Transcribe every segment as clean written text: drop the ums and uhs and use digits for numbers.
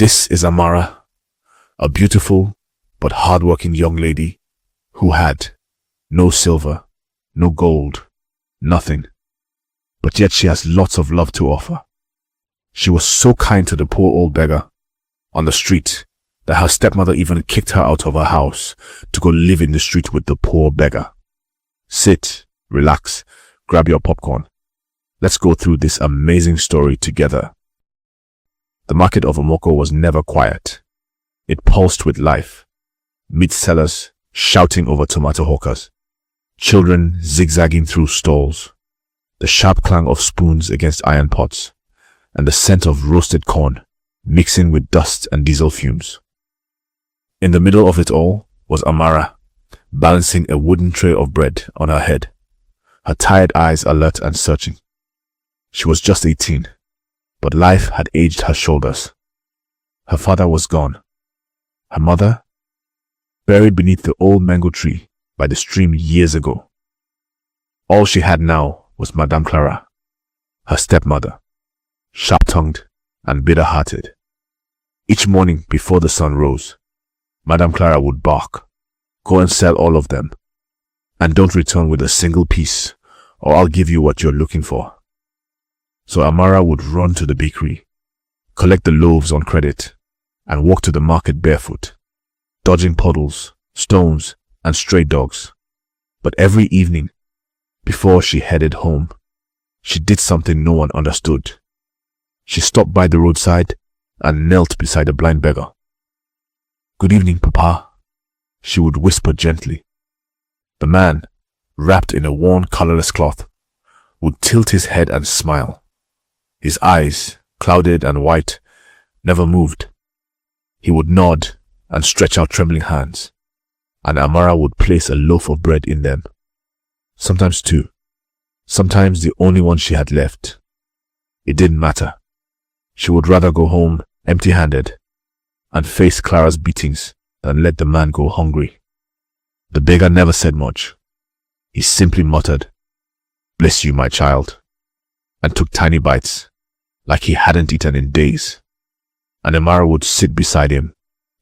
This is Amara, a beautiful but hardworking young lady who had no silver, no gold, nothing. But yet she has lots of love to offer. She was so kind to the poor old beggar on the street that her stepmother even kicked her out of her house to go live in the street with the poor beggar. Sit, relax, grab your popcorn. Let's go through this amazing story together. The market of Omoko was never quiet. It pulsed with life. Meat sellers shouting over tomato hawkers. Children zigzagging through stalls. The sharp clang of spoons against iron pots. And the scent of roasted corn mixing with dust and diesel fumes. In the middle of it all was Amara, balancing a wooden tray of bread on her head, her tired eyes alert and searching. She was just 18, but life had aged her shoulders. Her father was gone. Her mother, buried beneath the old mango tree by the stream years ago. All she had now was Madame Clara, her stepmother, sharp-tongued and bitter-hearted. Each morning before the sun rose, Madame Clara would bark, "Go and sell all of them, and don't return with a single piece, or I'll give you what you're looking for." So Amara would run to the bakery, collect the loaves on credit, and walk to the market barefoot, dodging puddles, stones, and stray dogs. But every evening, before she headed home, she did something no one understood. She stopped by the roadside and knelt beside a blind beggar. "Good evening, Papa," she would whisper gently. The man, wrapped in a worn, colorless cloth, would tilt his head and smile. His eyes, clouded and white, never moved. He would nod and stretch out trembling hands, and Amara would place a loaf of bread in them. Sometimes two, sometimes the only one she had left. It didn't matter. She would rather go home empty-handed and face Clara's beatings than let the man go hungry. The beggar never said much. He simply muttered, "Bless you, my child," and took tiny bites, like he hadn't eaten in days. And Amara would sit beside him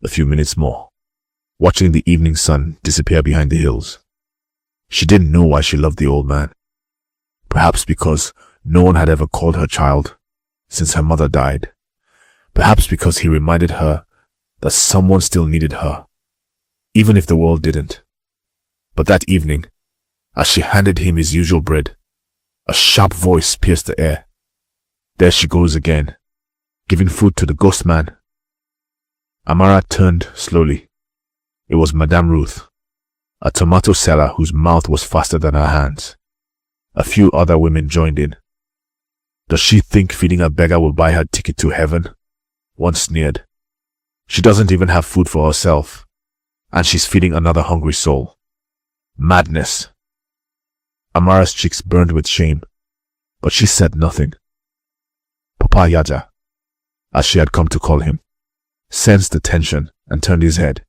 a few minutes more, watching the evening sun disappear behind the hills. She didn't know why she loved the old man. Perhaps because no one had ever called her child since her mother died. Perhaps because he reminded her that someone still needed her, even if the world didn't. But that evening, as she handed him his usual bread, a sharp voice pierced the air. "There she goes again, giving food to the ghost man." Amara turned slowly. It was Madame Ruth, a tomato seller whose mouth was faster than her hands. A few other women joined in. "Does she think feeding a beggar will buy her ticket to heaven?" one sneered. "She doesn't even have food for herself, and she's feeding another hungry soul. Madness." Amara's cheeks burned with shame, but she said nothing. Papa Yaja, as she had come to call him, sensed the tension and turned his head.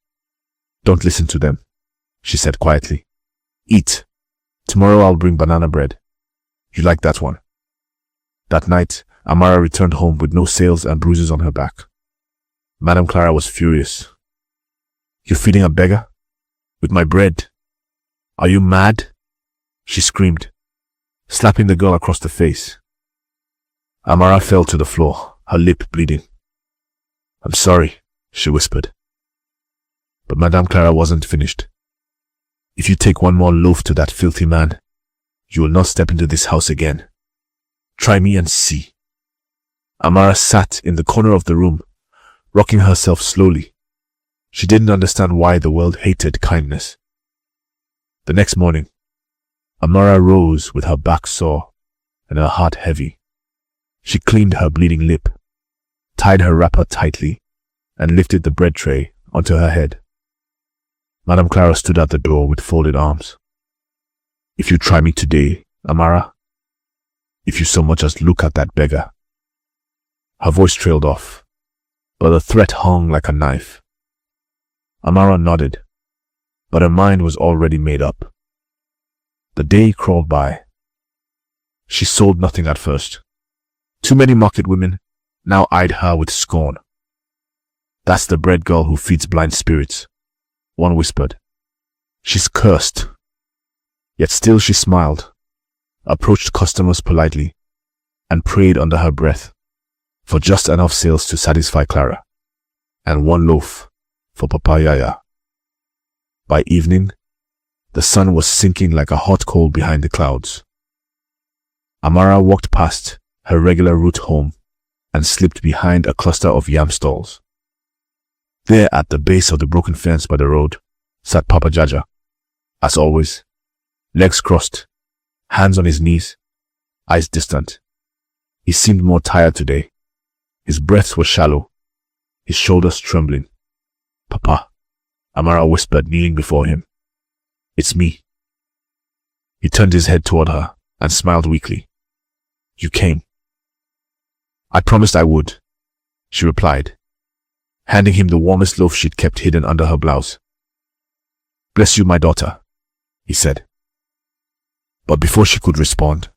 "Don't listen to them," she said quietly. "Eat. Tomorrow I'll bring banana bread. You like that one?" That night, Amara returned home with no sales and bruises on her back. Madame Clara was furious. "You're feeding a beggar? With my bread? Are you mad?" she screamed, slapping the girl across the face. Amara fell to the floor, her lip bleeding. "I'm sorry," she whispered. But Madame Clara wasn't finished. "If you take one more loaf to that filthy man, you will not step into this house again. Try me and see." Amara sat in the corner of the room, rocking herself slowly. She didn't understand why the world hated kindness. The next morning, Amara rose with her back sore and her heart heavy. She cleaned her bleeding lip, tied her wrapper tightly, and lifted the bread tray onto her head. Madame Clara stood at the door with folded arms. "If you try me today, Amara, if you so much as look at that beggar." Her voice trailed off, but the threat hung like a knife. Amara nodded, but her mind was already made up. The day crawled by. She sold nothing at first. Too many market women now eyed her with scorn. That's the bread girl who feeds blind spirits, one whispered. She's cursed. Yet still she smiled, approached customers politely, and prayed under her breath for just enough sales to satisfy Clara, and one loaf for Papa Yaya. By evening, the sun was sinking like a hot coal behind the clouds. Amara walked past her regular route home and slipped behind a cluster of yam stalls. There at the base of the broken fence by the road sat Papa Jaja, as always, legs crossed, hands on his knees, eyes distant. He seemed more tired today. His breaths were shallow, his shoulders trembling. "Papa," Amara whispered, kneeling before him. "It's me." He turned his head toward her and smiled weakly. "You came." "I promised I would," she replied, handing him the warmest loaf she'd kept hidden under her blouse. "Bless you, my daughter," he said. But before she could respond,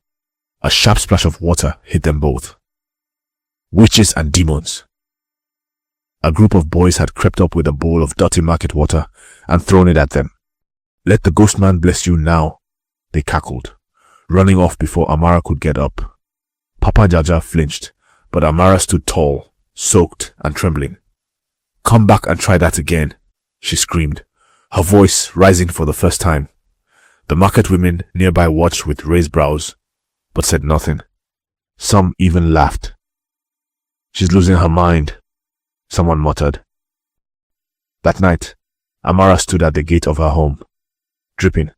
a sharp splash of water hit them both. Witches and demons. A group of boys had crept up with a bowl of dirty market water and thrown it at them. "Let the ghost man bless you now," they cackled, running off before Amara could get up. Papa Jaja flinched, but Amara stood tall, soaked and trembling. "Come back and try that again," she screamed, her voice rising for the first time. The market women nearby watched with raised brows, but said nothing. Some even laughed. "She's losing her mind," someone muttered. That night, Amara stood at the gate of her home, dripping,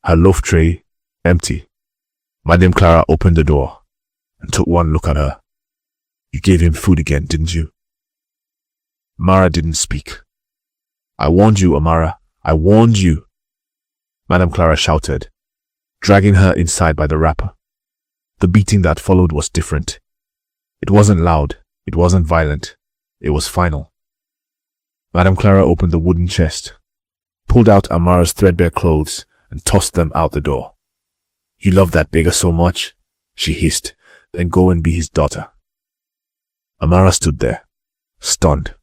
her loaf tray empty. Madame Clara opened the door and took one look at her. "You gave him food again, didn't you?" Amara didn't speak. "I warned you, Amara. I warned you," Madame Clara shouted, dragging her inside by the wrapper. The beating that followed was different. It wasn't loud. It wasn't violent. It was final. Madame Clara opened the wooden chest, pulled out Amara's threadbare clothes, and tossed them out the door. "You love that beggar so much," she hissed, "then go and be his daughter." Amara stood there, stunned.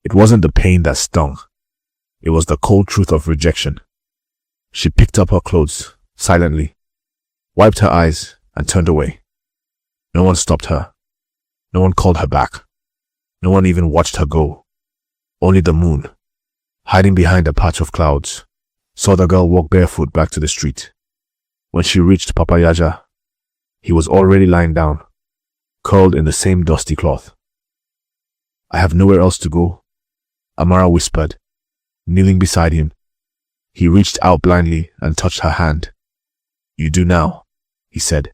It wasn't the pain that stung. It was the cold truth of rejection. She picked up her clothes, silently, wiped her eyes, and turned away. No one stopped her. No one called her back. No one even watched her go. Only the moon, hiding behind a patch of clouds, saw the girl walk barefoot back to the street. When she reached Papa Yaja, he was already lying down, curled in the same dusty cloth. "I have nowhere else to go," Amara whispered, kneeling beside him. He reached out blindly and touched her hand. "You do now," he said.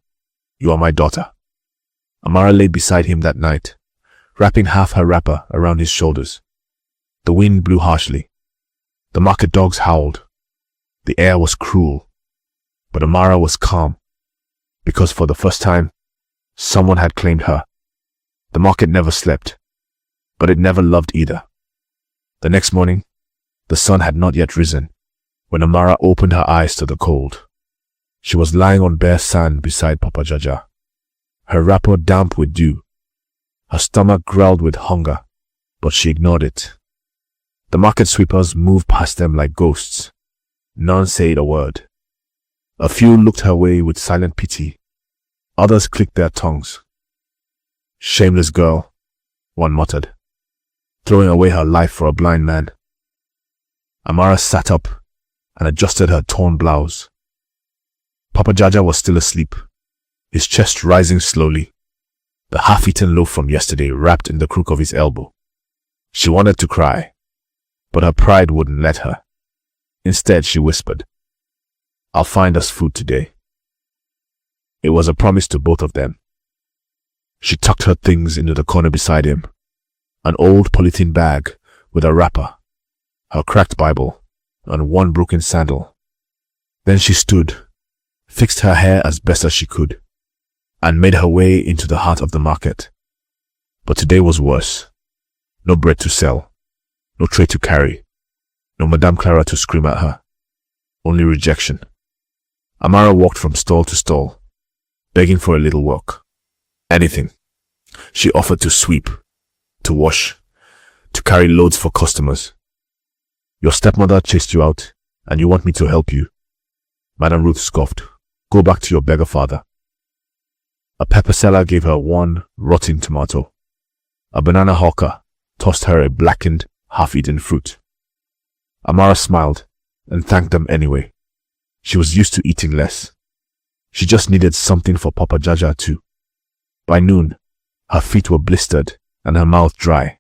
"You are my daughter." Amara laid beside him that night, wrapping half her wrapper around his shoulders. The wind blew harshly. The market dogs howled. The air was cruel. But Amara was calm, because for the first time, someone had claimed her. The market never slept, but it never loved either. The next morning, the sun had not yet risen when Amara opened her eyes to the cold. She was lying on bare sand beside Papa Jaja, her wrapper damp with dew. Her stomach growled with hunger, but she ignored it. The market sweepers moved past them like ghosts. None said a word. A few looked her way with silent pity. Others clicked their tongues. "Shameless girl," one muttered, throwing away her life for a blind man. Amara sat up and adjusted her torn blouse. Papa Jaja was still asleep, his chest rising slowly, the half-eaten loaf from yesterday wrapped in the crook of his elbow. She wanted to cry, but her pride wouldn't let her. Instead, she whispered, "I'll find us food today." It was a promise to both of them. She tucked her things into the corner beside him, an old polythene bag with a wrapper, her cracked Bible, and one broken sandal. Then she stood, fixed her hair as best as she could, and made her way into the heart of the market. But today was worse. No bread to sell, no tray to carry, no Madame Clara to scream at her. Only rejection. Amara walked from stall to stall, begging for a little work. Anything. She offered to sweep, to wash, to carry loads for customers. Your stepmother chased you out, and you want me to help you? Madam Ruth scoffed. Go back to your beggar father. A pepper seller gave her one rotten tomato. A banana hawker tossed her a blackened, half-eaten fruit. Amara smiled and thanked them anyway. She was used to eating less. She just needed something for Papa Jaja too. By noon, her feet were blistered and her mouth dry.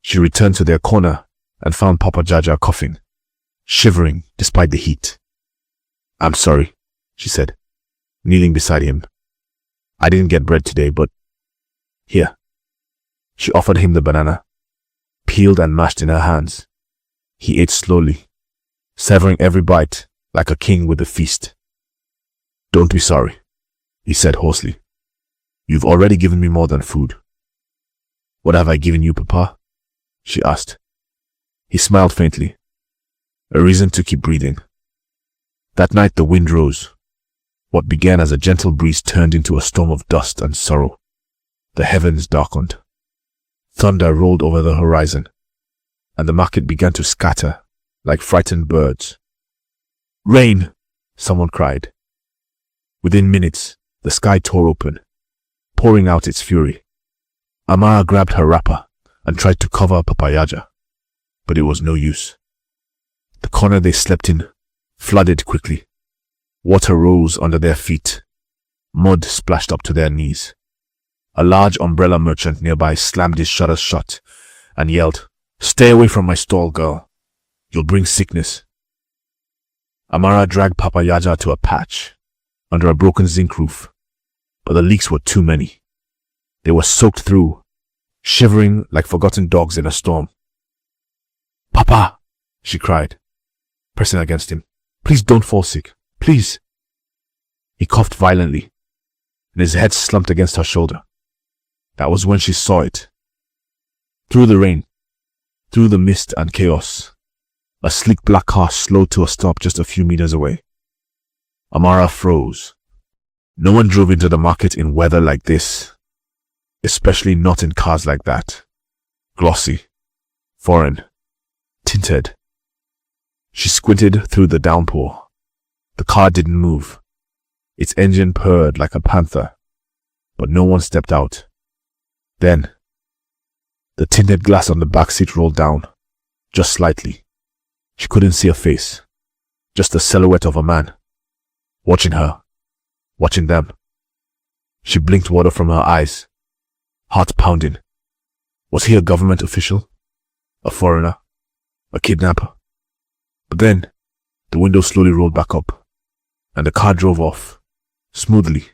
She returned to their corner and found Papa Jaja coughing, shivering despite the heat. I'm sorry, she said, kneeling beside him. I didn't get bread today, but here. She offered him the banana, peeled and mashed in her hands. He ate slowly, savoring every bite like a king with a feast. Don't be sorry, he said hoarsely. You've already given me more than food. What have I given you, Papa? She asked. He smiled faintly. A reason to keep breathing. That night the wind rose. What began as a gentle breeze turned into a storm of dust and sorrow. The heavens darkened. Thunder rolled over the horizon, and the market began to scatter like frightened birds. Rain! Someone cried. Within minutes, the sky tore open, pouring out its fury. Amara grabbed her wrapper and tried to cover Papa Jaja, but it was no use. The corner they slept in flooded quickly. Water rose under their feet. Mud splashed up to their knees. A large umbrella merchant nearby slammed his shutters shut and yelled, Stay away from my stall, girl. You'll bring sickness. Amara dragged Papa Jaja to a patch under a broken zinc roof, but the leaks were too many. They were soaked through, shivering like forgotten dogs in a storm. Papa, she cried, pressing against him. Please don't fall sick. Please. He coughed violently, and his head slumped against her shoulder. That was when she saw it. Through the rain, through the mist and chaos, a sleek black car slowed to a stop just a few meters away. Amara froze. No one drove into the market in weather like this, especially not in cars like that. Glossy, foreign, tinted. She squinted through the downpour. The car didn't move. Its engine purred like a panther, but no one stepped out. Then, the tinted glass on the back seat rolled down, just slightly. She couldn't see a face, just the silhouette of a man, watching her, watching them. She blinked water from her eyes, heart pounding. Was he a government official? A foreigner? A kidnapper? But then, the window slowly rolled back up, and the car drove off, smoothly,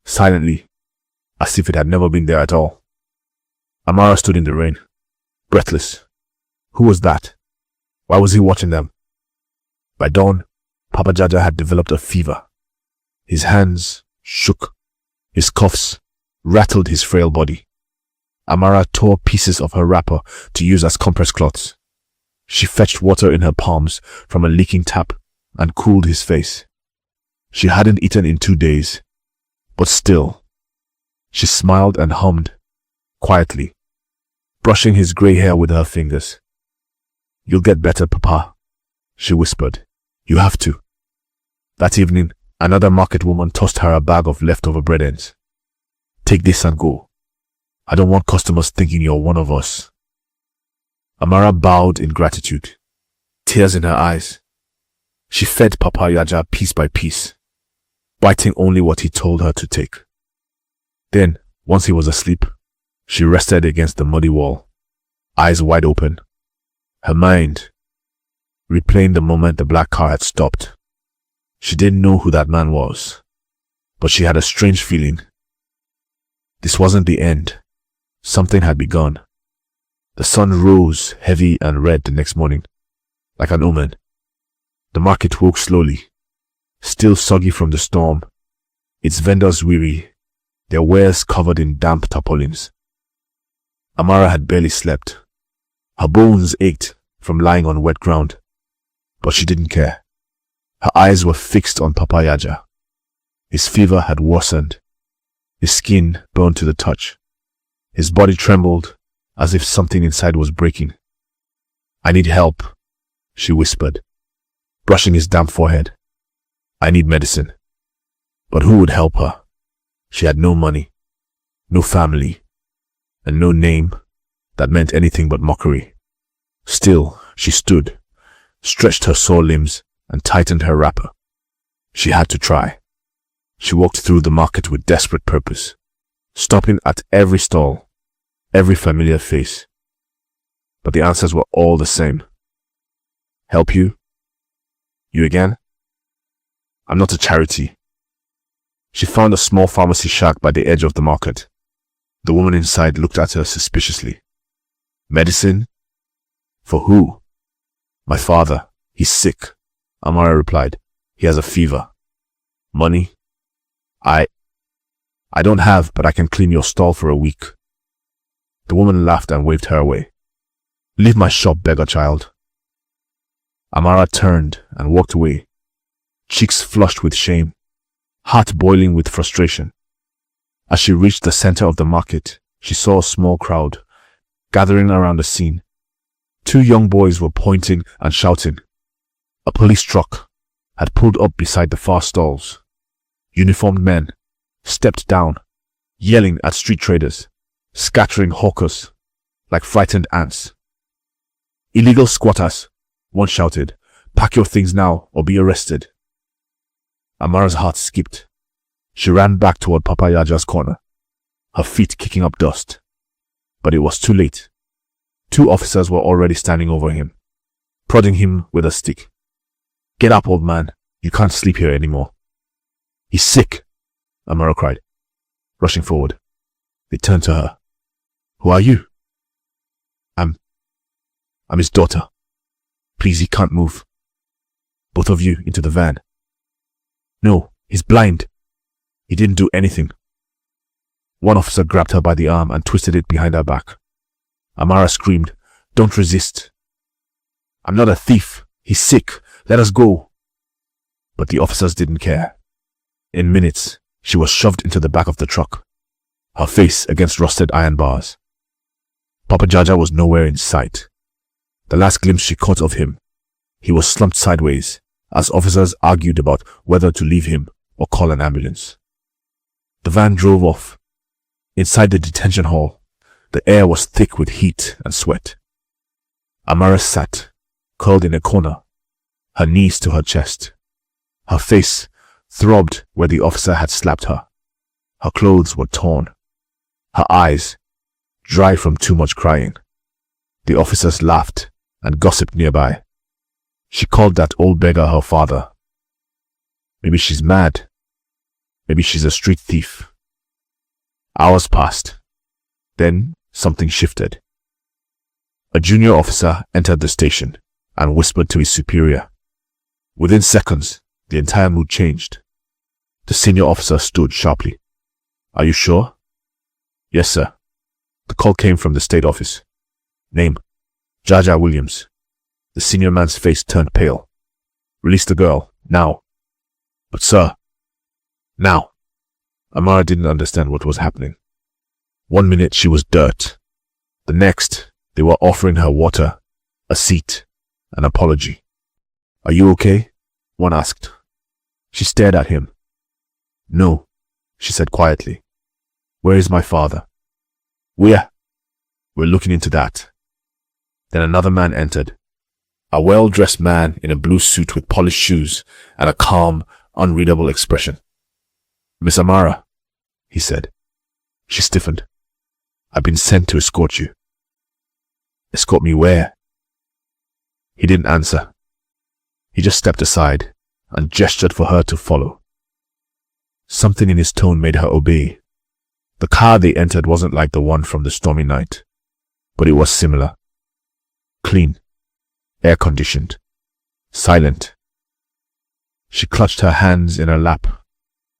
silently, as if it had never been there at all. Amara stood in the rain, breathless. Who was that? Why was he watching them? By dawn, Papa Jaja had developed a fever. His hands shook, his cuffs rattled his frail body. Amara tore pieces of her wrapper to use as compress cloths. She fetched water in her palms from a leaking tap and cooled his face. She hadn't eaten in 2 days, but still, she smiled and hummed, quietly, brushing his grey hair with her fingers. You'll get better, Papa, she whispered. You have to. That evening, another market woman tossed her a bag of leftover bread ends. Take this and go. I don't want customers thinking you're one of us. Amara bowed in gratitude, tears in her eyes. She fed Papa Jaja piece by piece, biting only what he told her to take. Then, once he was asleep, she rested against the muddy wall, eyes wide open, her mind replaying the moment the black car had stopped. She didn't know who that man was, but she had a strange feeling. This wasn't the end. Something had begun. The sun rose heavy and red the next morning, like an omen. The market woke slowly, still soggy from the storm, its vendors weary, their wares covered in damp tarpaulins. Amara had barely slept. Her bones ached from lying on wet ground, but she didn't care. Her eyes were fixed on Papa Jaja. His fever had worsened. His skin burned to the touch. His body trembled as if something inside was breaking. "I need help," she whispered, brushing his damp forehead. "I need medicine." But who would help her? She had no money, no family, and no name that meant anything but mockery. Still, she stood, stretched her sore limbs, and tightened her wrapper. She had to try. She walked through the market with desperate purpose, stopping at every stall, every familiar face. But the answers were all the same. "Help you? You again? I'm not a charity." She found a small pharmacy shack by the edge of the market. The woman inside looked at her suspiciously. "Medicine? For who?" "My father. He's sick," Amara replied. "He has a fever." "Money?" I don't have, but I can clean your stall for a week." The woman laughed and waved her away. "Leave my shop, beggar child." Amara turned and walked away, cheeks flushed with shame, heart boiling with frustration. As she reached the center of the market, she saw a small crowd gathering around the scene. 2 young boys were pointing and shouting. A police truck had pulled up beside the far stalls. Uniformed men stepped down, yelling at street traders, scattering hawkers like frightened ants. "Illegal squatters," one shouted. "Pack your things now or be arrested." Amara's heart skipped. She ran back toward Papa Yaja's corner, her feet kicking up dust. But it was too late. 2 officers were already standing over him, prodding him with a stick. "Get up, old man. You can't sleep here anymore." "He's sick," Amara cried, rushing forward. They turned to her. "Who are you?" I'm his daughter. Please, he can't move." "Both of you into the van." "No, he's blind. He didn't do anything." One officer grabbed her by the arm and twisted it behind her back. Amara screamed, "Don't resist." "I'm not a thief. He's sick. Let us go." But the officers didn't care. In minutes, she was shoved into the back of the truck, her face against rusted iron bars. Papa Jaja was nowhere in sight. The last glimpse she caught of him, he was slumped sideways as officers argued about whether to leave him or call an ambulance. The van drove off. Inside the detention hall, the air was thick with heat and sweat. Amara sat, curled in a corner, her knees to her chest. Her face throbbed where the officer had slapped her. Her clothes were torn, her eyes dry from too much crying. The officers laughed and gossiped nearby. She called that old beggar her father. Maybe she's mad. Maybe she's a street thief. Hours passed. Then something shifted. A junior officer entered the station and whispered to his superior. Within seconds, the entire mood changed. The senior officer stood sharply. "Are you sure?" "Yes, sir." The call came from the state office. "Name?" "Jaja Williams." The senior man's face turned pale. "Release the girl, now." "But sir." "Now." Amara didn't understand what was happening. 1 minute she was dirt. The next, they were offering her water, a seat, an apology. "Are you okay?" one asked. She stared at him. "No," she said quietly. "Where is my father?" We're looking into that." Then another man entered. A well-dressed man in a blue suit with polished shoes and a calm, unreadable expression. "Miss Amara," he said. She stiffened. "I've been sent to escort you." "Escort me where?" He didn't answer. He just stepped aside and gestured for her to follow. Something in his tone made her obey. The car they entered wasn't like the one from the stormy night, but it was similar. Clean, air-conditioned, silent. She clutched her hands in her lap,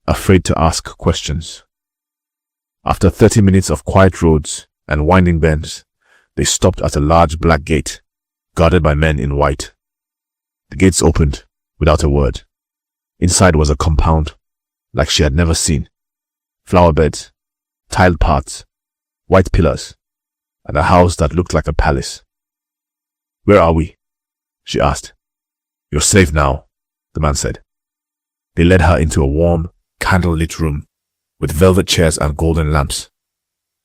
afraid to ask questions. After 30 minutes of quiet roads and winding bends, they stopped at a large black gate, guarded by men in white. The gates opened without a word. Inside was a compound like she had never seen. Flower beds, tiled paths, white pillars, and a house that looked like a palace. "Where are we?" she asked. "You're safe now," the man said. They led her into a warm, candle-lit room with velvet chairs and golden lamps.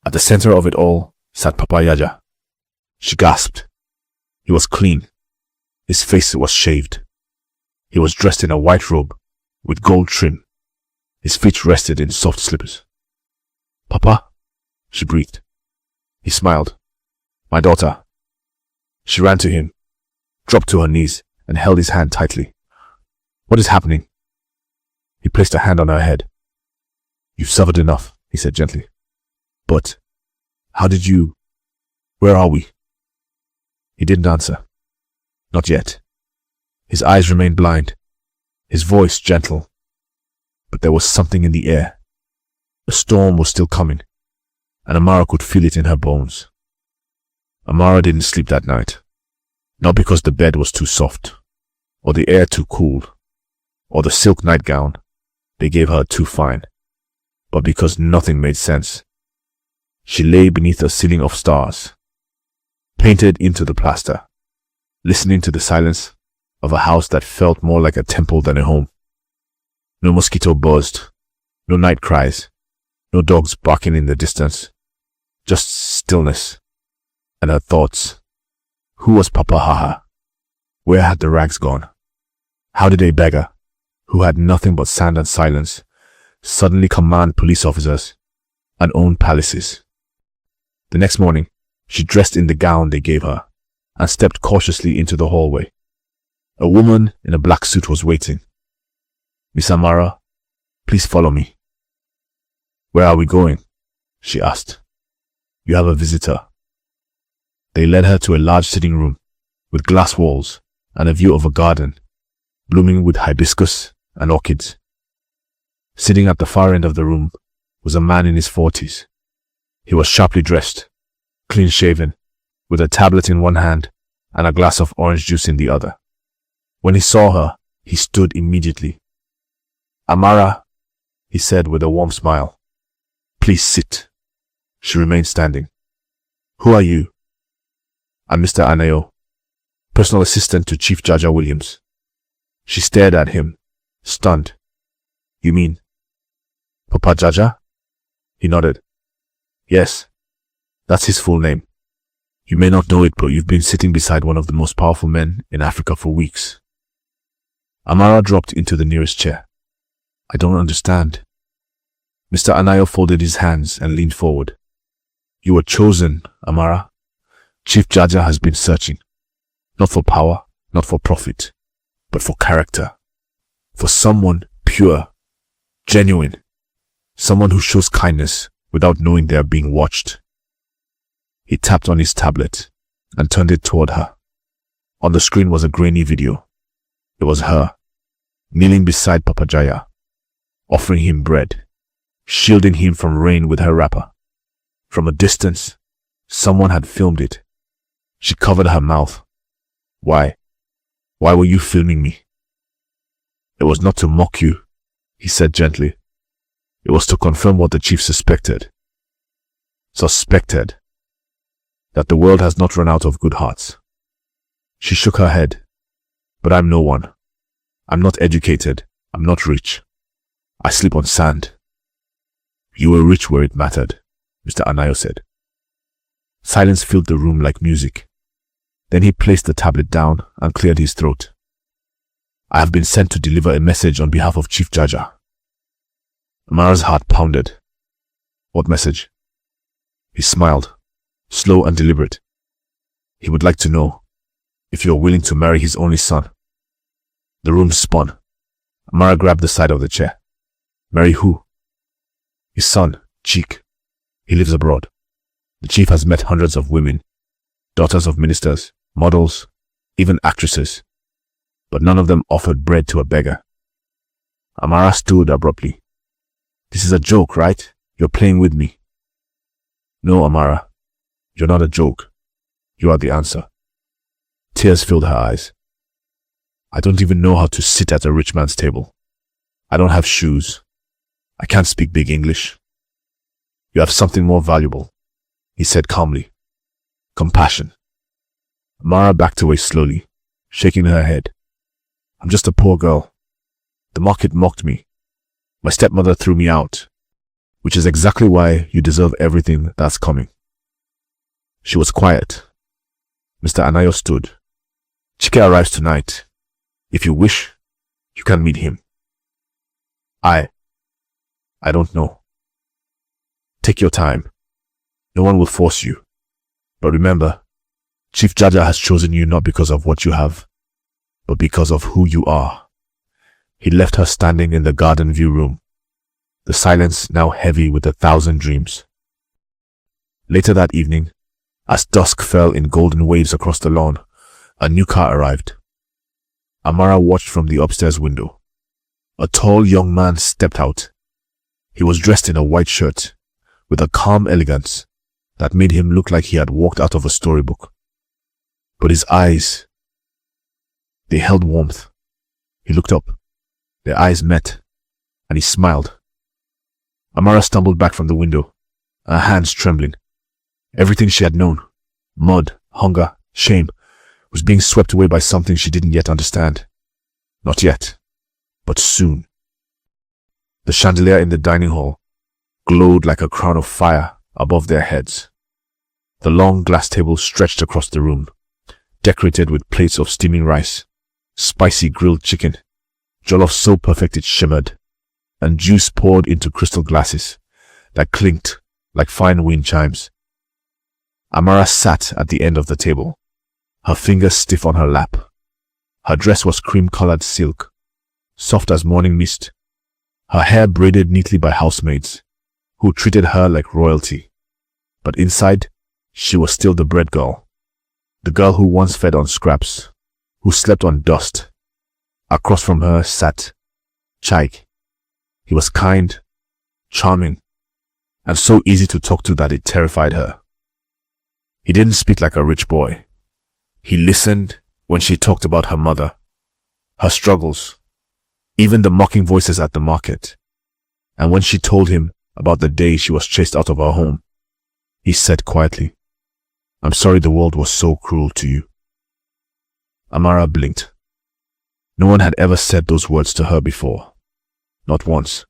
At the center of it all sat Papa Yaja. She gasped. He was clean. His face was shaved. He was dressed in a white robe with gold trim. His feet rested in soft slippers. "Papa," she breathed. He smiled. "My daughter." She ran to him, dropped to her knees, and held his hand tightly. "What is happening?" He placed a hand on her head. "You've suffered enough," he said gently. "But how did you... Where are we?" He didn't answer. Not yet. His eyes remained blind, his voice gentle. But there was something in the air. A storm was still coming, and Amara could feel it in her bones. Amara didn't sleep that night. Not because the bed was too soft, or the air too cool, or the silk nightgown they gave her too fine, but because nothing made sense. She lay beneath a ceiling of stars, painted into the plaster, listening to the silence of a house that felt more like a temple than a home. No mosquito buzzed, no night cries, no dogs barking in the distance, just stillness and her thoughts. Who was Papa Haha? Where had the rags gone? How did a beggar, who had nothing but sand and silence, suddenly command police officers and own palaces? The next morning, she dressed in the gown they gave her and stepped cautiously into the hallway. A woman in a black suit was waiting. "Miss Amara, please follow me." "Where are we going?" she asked. "You have a visitor." They led her to a large sitting room with glass walls and a view of a garden blooming with hibiscus and orchids. Sitting at the far end of the room was a man in his 40s. He was sharply dressed, clean-shaven, with a tablet in one hand and a glass of orange juice in the other. When he saw her, he stood immediately. "Amara," he said with a warm smile. "Please sit." She remained standing. "Who are you?" "I'm Mr. Anayo, personal assistant to Chief Jaja Williams." She stared at him, stunned. "You mean Papa Jaja?" He nodded. "Yes, that's his full name. You may not know it, but you've been sitting beside one of the most powerful men in Africa for weeks." Amara dropped into the nearest chair. "I don't understand." Mr. Anayo folded his hands and leaned forward. "You were chosen, Amara. Chief Jaja has been searching. Not for power, not for profit, but for character. For someone pure, genuine. Someone who shows kindness without knowing they are being watched." He tapped on his tablet and turned it toward her. On the screen was a grainy video. It was her, kneeling beside Papa Jaya, offering him bread, shielding him from rain with her wrapper. From a distance, someone had filmed it. She covered her mouth. "Why? Why were you filming me?" "It was not to mock you," he said gently. "It was to confirm what the chief suspected. Suspected. That the world has not run out of good hearts." She shook her head. "But I'm no one. I'm not educated. I'm not rich. I sleep on sand." "You were rich where it mattered," Mr. Anayo said. Silence filled the room like music. Then he placed the tablet down and cleared his throat. "I have been sent to deliver a message on behalf of Chief Jaja." Amara's heart pounded. "What message?" He smiled, slow and deliberate. "He would like to know if you are willing to marry his only son." The room spun. Amara grabbed the side of the chair. "Marry who?" "His son, Cheek. He lives abroad. The chief has met hundreds of women, daughters of ministers, models, even actresses, but none of them offered bread to a beggar." Amara stood abruptly. "This is a joke, right? You're playing with me." "No, Amara. You're not a joke. You are the answer." Tears filled her eyes. "I don't even know how to sit at a rich man's table. I don't have shoes. I can't speak big English." "You have something more valuable," he said calmly. compassion. Amara backed away slowly, shaking her head. I'm just a poor girl. The market mocked me. My stepmother threw me out, which is exactly why you deserve everything that's coming. She was quiet. Mr. Anayo stood. Chike arrives tonight. If you wish, you can meet him. I don't know. Take your time. No one will force you. But remember, Chief Jaja has chosen you not because of what you have, but because of who you are. He left her standing in the garden view room, the silence now heavy with 1,000 dreams. Later that evening, as dusk fell in golden waves across the lawn, a new car arrived. Amara watched from the upstairs window. A tall young man stepped out. He was dressed in a white shirt, with a calm elegance that made him look like he had walked out of a storybook. But his eyes, they held warmth. He looked up. Their eyes met, and he smiled. Amara stumbled back from the window, her hands trembling. Everything she had known, mud, hunger, shame, was being swept away by something she didn't yet understand. Not yet, but soon. The chandelier in the dining hall glowed like a crown of fire above their heads. The long glass table stretched across the room, decorated with plates of steaming rice, spicy grilled chicken, jollof so perfect it shimmered, and juice poured into crystal glasses that clinked like fine wind chimes. Amara sat at the end of the table, her fingers stiff on her lap. Her dress was cream-colored silk, soft as morning mist, her hair braided neatly by housemaids, who treated her like royalty. But inside, she was still the bread girl, the girl who once fed on scraps, who slept on dust. Across from her sat Chaik. He was kind, charming, and so easy to talk to that it terrified her. He didn't speak like a rich boy. He listened when she talked about her mother, her struggles, even the mocking voices at the market. And when she told him about the day she was chased out of her home, he said quietly, I'm sorry the world was so cruel to you. Amara blinked. No one had ever said those words to her before. Not once.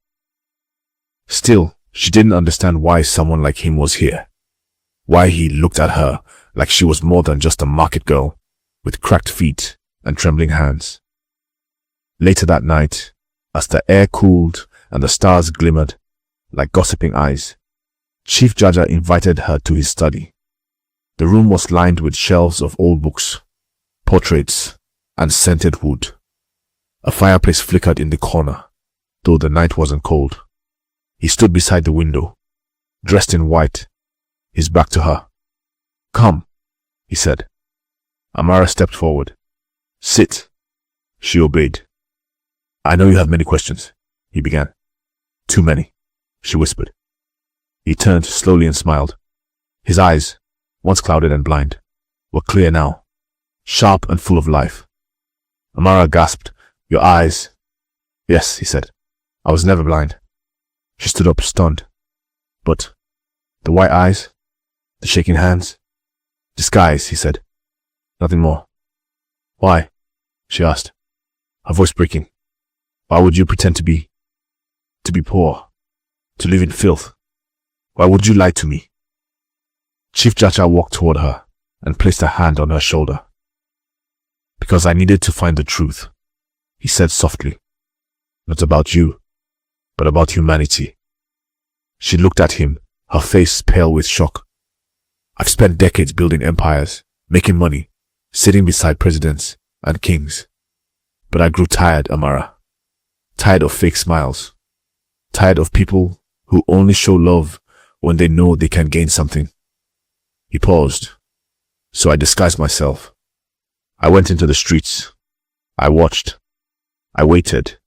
Still, she didn't understand why someone like him was here. Why he looked at her like she was more than just a market girl with cracked feet and trembling hands. Later that night, as the air cooled and the stars glimmered like gossiping eyes, Chief Jaja invited her to his study. The room was lined with shelves of old books, portraits, and scented wood. A fireplace flickered in the corner, though the night wasn't cold. He stood beside the window, dressed in white, his back to her. Come, he said. Amara stepped forward. Sit. She obeyed. I know you have many questions, he began. Too many, she whispered. He turned slowly and smiled. His eyes, once clouded and blind, were clear now, sharp and full of life. Amara gasped. Your eyes. Yes, he said. I was never blind. She stood up, stunned. But the white eyes, the shaking hands. Disguise, he said. Nothing more. Why? She asked, her voice breaking. Why would you pretend to be poor, to live in filth? Why would you lie to me? Chief Jaja walked toward her and placed a hand on her shoulder. Because I needed to find the truth, he said softly. Not about you, but about humanity. She looked at him, her face pale with shock. I've spent decades building empires, making money, sitting beside presidents and kings. But I grew tired, Amara. Tired of fake smiles. Tired of people who only show love when they know they can gain something. He paused. So I disguised myself. I went into the streets. I watched. I waited.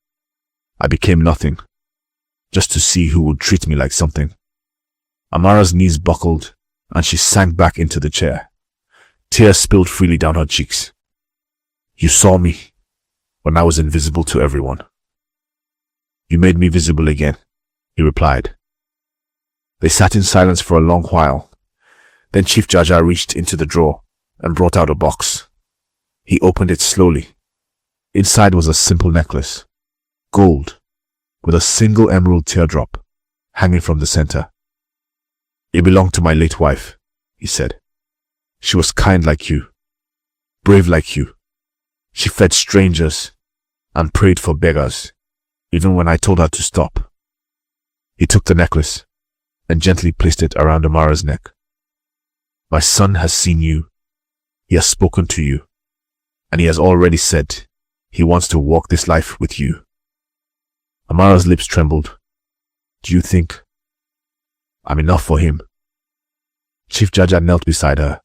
I became nothing, just to see who would treat me like something. Amara's knees buckled, and she sank back into the chair. Tears spilled freely down her cheeks. You saw me when I was invisible to everyone. You made me visible again, he replied. They sat in silence for a long while. Then Chief Jaja reached into the drawer and brought out a box. He opened it slowly. Inside was a simple necklace, gold, with a single emerald teardrop hanging from the center. "It belonged to my late wife," he said. "She was kind like you, brave like you. She fed strangers and prayed for beggars, even when I told her to stop." He took the necklace and gently placed it around Amara's neck. "My son has seen you. He has spoken to you, and he has already said he wants to walk this life with you." Amara's lips trembled. "Do you think I'm enough for him?" Chief Jaja knelt beside her,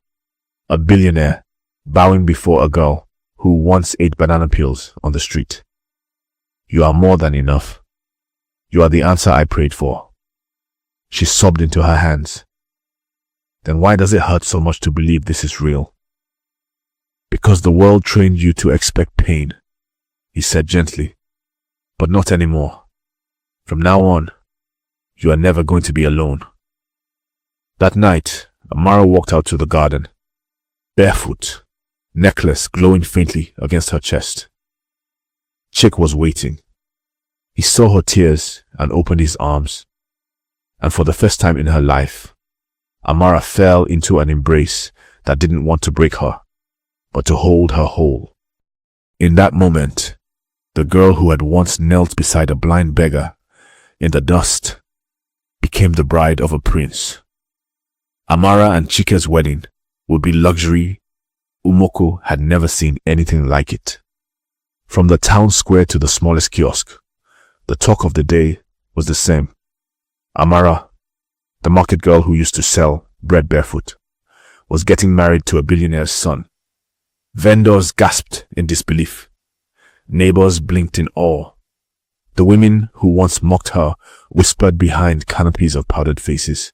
a billionaire bowing before a girl who once ate banana peels on the street. "You are more than enough. You are the answer I prayed for." She sobbed into her hands. "Then why does it hurt so much to believe this is real?" "Because the world trained you to expect pain," he said gently. "But not anymore. From now on, you are never going to be alone." That night, Amara walked out to the garden, barefoot, necklace glowing faintly against her chest. Chick was waiting. He saw her tears and opened his arms. And for the first time in her life, Amara fell into an embrace that didn't want to break her, but to hold her whole. In that moment, the girl who had once knelt beside a blind beggar in the dust became the bride of a prince. Amara and Chike's wedding would be luxury. Umoko had never seen anything like it. From the town square to the smallest kiosk, the talk of the day was the same. Amara, the market girl who used to sell bread barefoot, was getting married to a billionaire's son. Vendors gasped in disbelief. Neighbors blinked in awe. The women who once mocked her whispered behind canopies of powdered faces,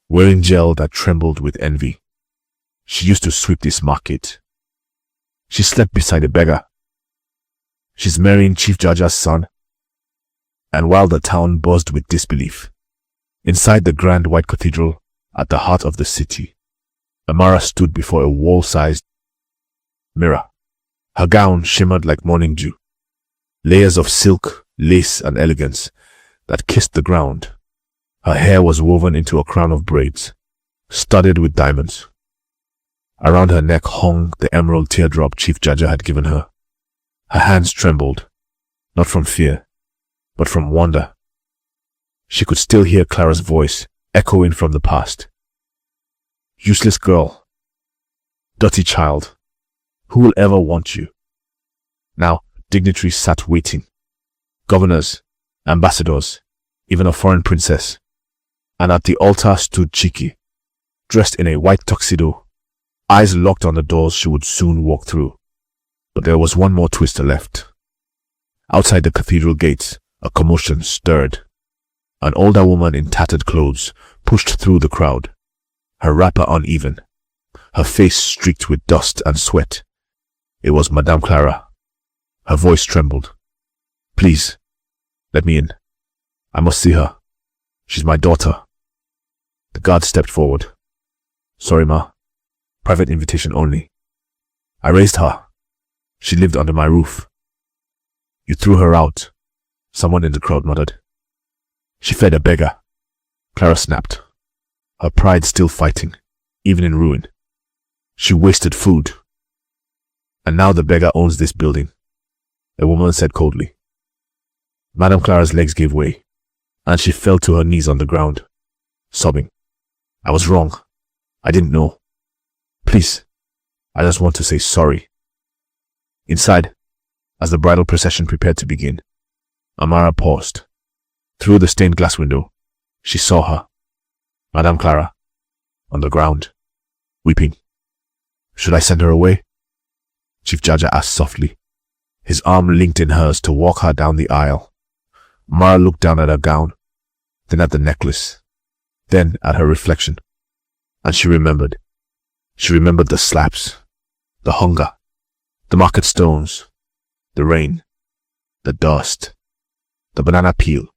wearing gel that trembled with envy. She used to sweep this market. She slept beside a beggar. She's marrying Chief Jaja's son. And while the town buzzed with disbelief, inside the grand white cathedral at the heart of the city, Amara stood before a wall-sized mirror. Her gown shimmered like morning dew, layers of silk, lace, and elegance that kissed the ground. Her hair was woven into a crown of braids, studded with diamonds. Around her neck hung the emerald teardrop Chief Jaja had given her. Her hands trembled, not from fear, but from wonder. She could still hear Clara's voice echoing from the past. "Useless girl. Dirty child. Who will ever want you?" Now, dignitaries sat waiting. Governors, ambassadors, even a foreign princess. And at the altar stood Chiki, dressed in a white tuxedo, eyes locked on the doors she would soon walk through. But there was one more twister left. Outside the cathedral gates, a commotion stirred. An older woman in tattered clothes pushed through the crowd, her wrapper uneven, her face streaked with dust and sweat. It was Madame Clara. Her voice trembled. "Please, let me in. I must see her. She's my daughter." The guard stepped forward. "Sorry, ma. Private invitation only. I raised her. She lived under my roof." "You threw her out," someone in the crowd muttered. "She fed a beggar," Clara snapped, her pride still fighting, even in ruin. "She wasted food. And now the beggar owns this building," a woman said coldly. Madame Clara's legs gave way, and she fell to her knees on the ground, sobbing. "I was wrong. I didn't know. Please, I just want to say sorry." Inside, as the bridal procession prepared to begin, Amara paused. Through the stained glass window, she saw her, Madame Clara, on the ground, weeping. "Should I send her away?" Chief Jaja asked softly, his arm linked in hers to walk her down the aisle. Amara looked down at her gown, then at the necklace, then at her reflection. And she remembered. She remembered the slaps, the hunger, the market stones, the rain, the dust, the banana peel.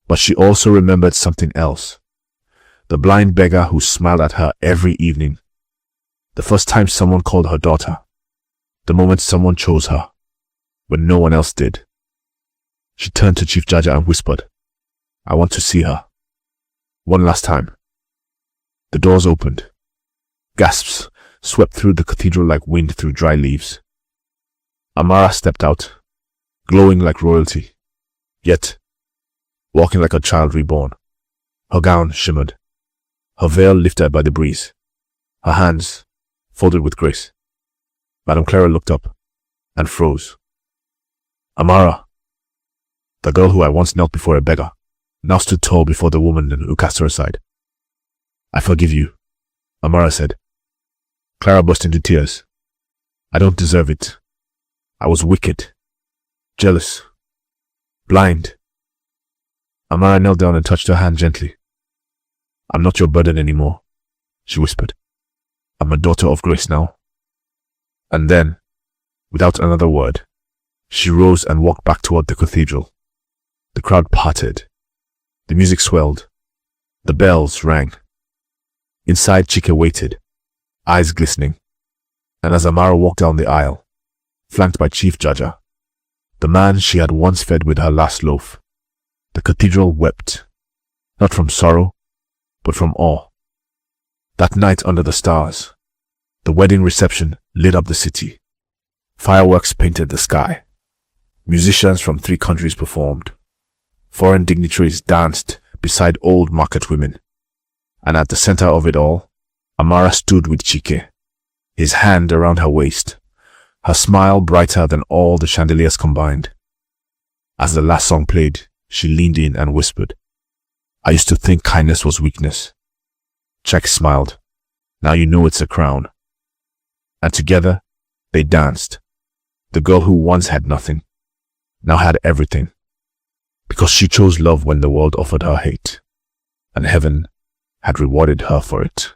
But she also remembered something else. The blind beggar who smiled at her every evening. The first time someone called her daughter. The moment someone chose her, when no one else did. She turned to Chief Jaja and whispered, "I want to see her." One last time. The doors opened. Gasps swept through the cathedral like wind through dry leaves. Amara stepped out, glowing like royalty, yet walking like a child reborn. Her gown shimmered, her veil lifted by the breeze, her hands folded with grace. Madame Clara looked up and froze. Amara, the girl who I once knelt before a beggar, now stood tall before the woman who cast her aside. "I forgive you," Amara said. Clara burst into tears. "I don't deserve it. I was wicked, jealous, blind." Amara knelt down and touched her hand gently. "I'm not your burden anymore," she whispered. "I'm a daughter of grace now." And then, without another word, she rose and walked back toward the cathedral. The crowd parted. The music swelled. The bells rang. Inside, Chike waited, eyes glistening. And as Amara walked down the aisle, flanked by Chief Jaja, the man she had once fed with her last loaf, the cathedral wept, not from sorrow, but from awe. That night under the stars, the wedding reception lit up the city. Fireworks painted the sky. Musicians from 3 countries performed. Foreign dignitaries danced beside old market women. And at the center of it all, Amara stood with Chike, his hand around her waist, her smile brighter than all the chandeliers combined. As the last song played, she leaned in and whispered, "I used to think kindness was weakness." Chike smiled. "Now you know it's a crown." And together, they danced. The girl who once had nothing, now had everything. Because she chose love when the world offered her hate, and heaven had rewarded her for it.